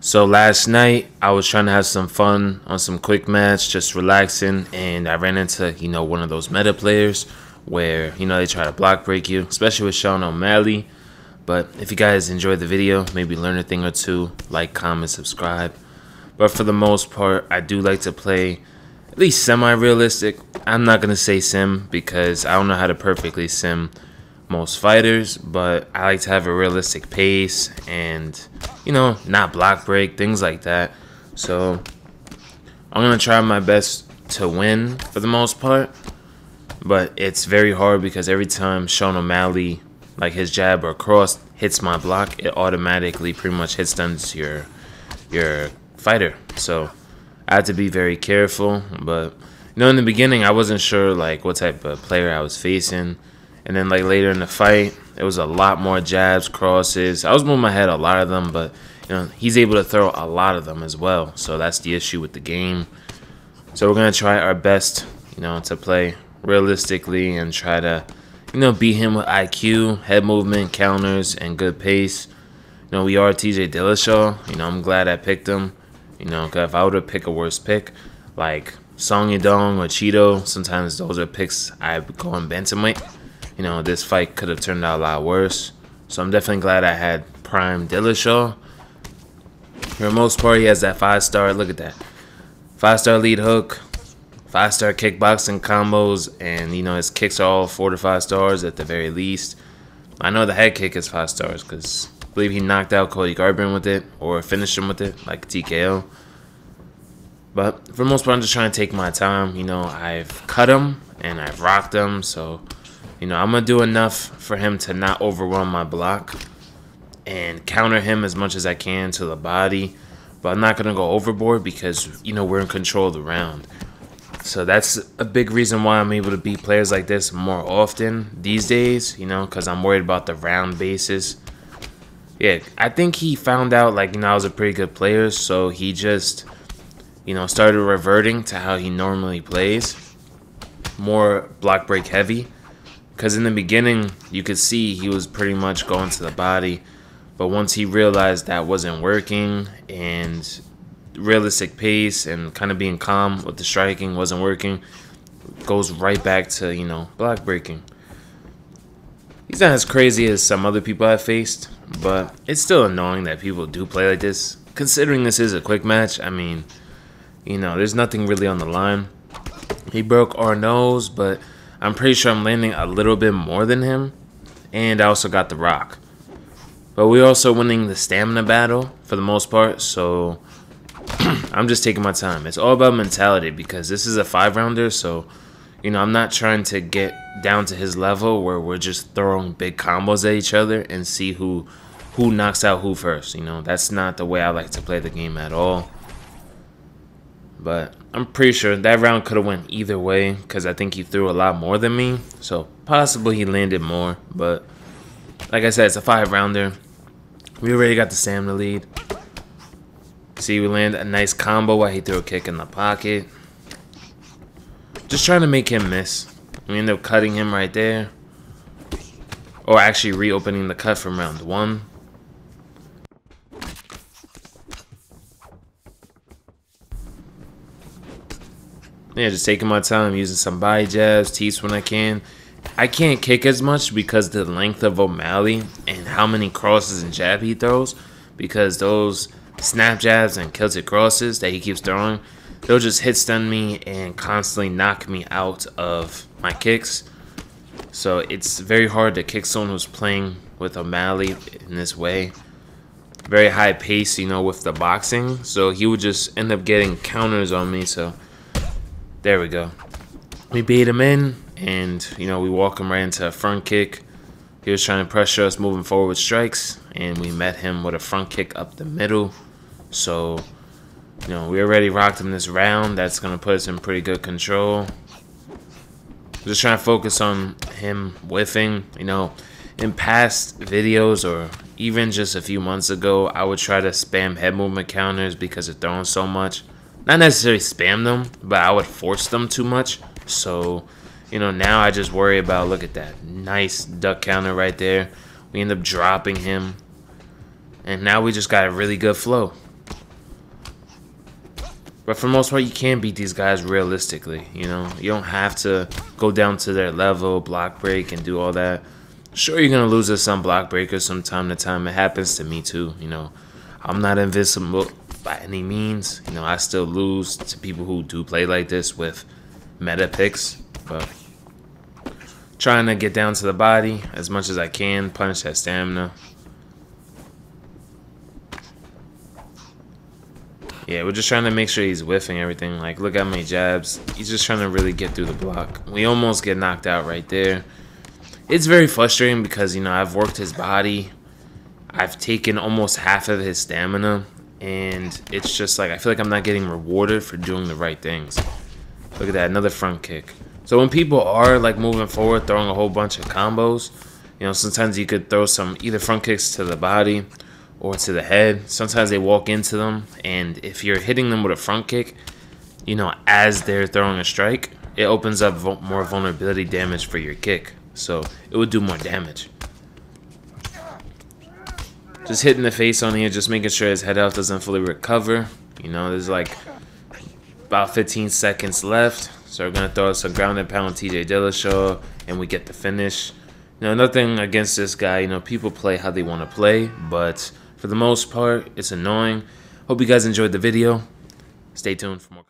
So last night I was trying to have some fun on some quick match, just relaxing, and I ran into, one of those meta players where, they try to block break you, especially with Sean O'Malley. But if you guys enjoyed the video, maybe learn a thing or two, like, comment, subscribe. But for the most part, I do like to play at least semi-realistic. I'm not going to say sim because I don't know how to perfectly sim most fighters, but I like to have a realistic pace and, not block break, things like that. So I'm going to try my best to win for the most part, but it's very hard because every time Sean O'Malley, like his jab or cross, hits my block, it automatically pretty much hits down to your fighter. So I had to be very careful, but in the beginning I wasn't sure like what type of player I was facing. And then like later in the fight, there was a lot more jabs, crosses. I was moving my head a lot of them, but he's able to throw a lot of them as well. So that's the issue with the game. So we're gonna try our best, to play realistically and try to, beat him with IQ, head movement, counters, and good pace. We are TJ Dillashaw. I'm glad I picked him. Because if I would have picked a worse pick, like Song Yadong or Cheeto, sometimes those are picks I would go on bantamweight. This fight could have turned out a lot worse. So I'm definitely glad I had prime Dillashaw. For the most part, he has that 5-star. Look at that. 5-star lead hook, 5-star kickboxing combos, and, his kicks are all 4 to 5 stars at the very least. I know the head kick is 5 stars because I believe he knocked out Cody Garbrandt with it or finished him with it, like TKO. But for the most part, I'm just trying to take my time. I've cut him and I've rocked him, so I'm going to do enough for him to not overwhelm my block and counter him as much as I can to the body. But I'm not going to go overboard because, we're in control of the round. So that's a big reason why I'm able to beat players like this more often these days, because I'm worried about the round basis. Yeah, I think he found out, like, I was a pretty good player, so he just, started reverting to how he normally plays. More block break heavy. Because in the beginning, you could see he was pretty much going to the body. But once he realized that wasn't working and realistic pace and kind of being calm with the striking wasn't working, goes right back to, block breaking. He's not as crazy as some other people I've faced, but it's still annoying that people do play like this. Considering this is a quick match, I mean, there's nothing really on the line. He broke our nose, but I'm pretty sure I'm landing a little bit more than him. And I also got the rock. But we're also winning the stamina battle for the most part. So I'm just taking my time. It's all about mentality because this is a 5-rounder. So, I'm not trying to get down to his level where we're just throwing big combos at each other and see who knocks out who first. That's not the way I like to play the game at all. But I'm pretty sure that round could have went either way because I think he threw a lot more than me. So possibly he landed more. But like I said, it's a 5-rounder. We already got the stamina lead. See, we land a nice combo while he threw a kick in the pocket. Just trying to make him miss. We end up cutting him right there. Or actually reopening the cut from round 1. Yeah, just taking my time, using some body jabs, teeps when I can. I can't kick as much because the length of O'Malley and how many crosses and jab he throws. Because those snap jabs and kilted crosses that he keeps throwing, they'll just hit stun me and constantly knock me out of my kicks. So it's very hard to kick someone who's playing with O'Malley in this way. Very high pace, with the boxing. So he would just end up getting counters on me, so there we go. We bait him in, and, we walk him right into a front kick. He was trying to pressure us moving forward with strikes, and we met him with a front kick up the middle. So, we already rocked him this round. That's going to put us in pretty good control. Just trying to focus on him whiffing. In past videos or even just a few months ago, I would try to spam head movement counters because they're throwing so much. Not necessarily spam them, but I would force them too much. So, now I just worry about, look at that. Nice duck counter right there. We end up dropping him. And now we just got a really good flow. But for the most part, you can beat these guys realistically, you know. You don't have to go down to their level, block break, and do all that. Sure, you're going to lose to some block breakers from time to time. It happens to me too, you know. I'm not invincible by any means. You know, I still lose to people who do play like this with meta picks. But trying to get down to the body as much as I can, punish that stamina. Yeah, we're just trying to make sure he's whiffing everything. Like, look how many jabs. He's just trying to really get through the block. We almost get knocked out right there. It's very frustrating because, you know, I've worked his body. I've taken almost half of his stamina. And it's just like, I feel like I'm not getting rewarded for doing the right things. Look at that, another front kick. So when people are, like, moving forward, throwing a whole bunch of combos, you know, sometimes you could throw some either front kicks to the body or to the head. Sometimes they walk into them, and if you're hitting them with a front kick, you know, as they're throwing a strike, it opens up more vulnerability damage for your kick, so it would do more damage. Just hitting the face on here, just making sure his head health doesn't fully recover. You know, there's like about 15 seconds left, so we're gonna throw us a ground and pound TJ Dillashaw, and we get the finish. You know, nothing against this guy. You know, people play how they want to play, but for the most part, it's annoying. Hope you guys enjoyed the video. Stay tuned for more.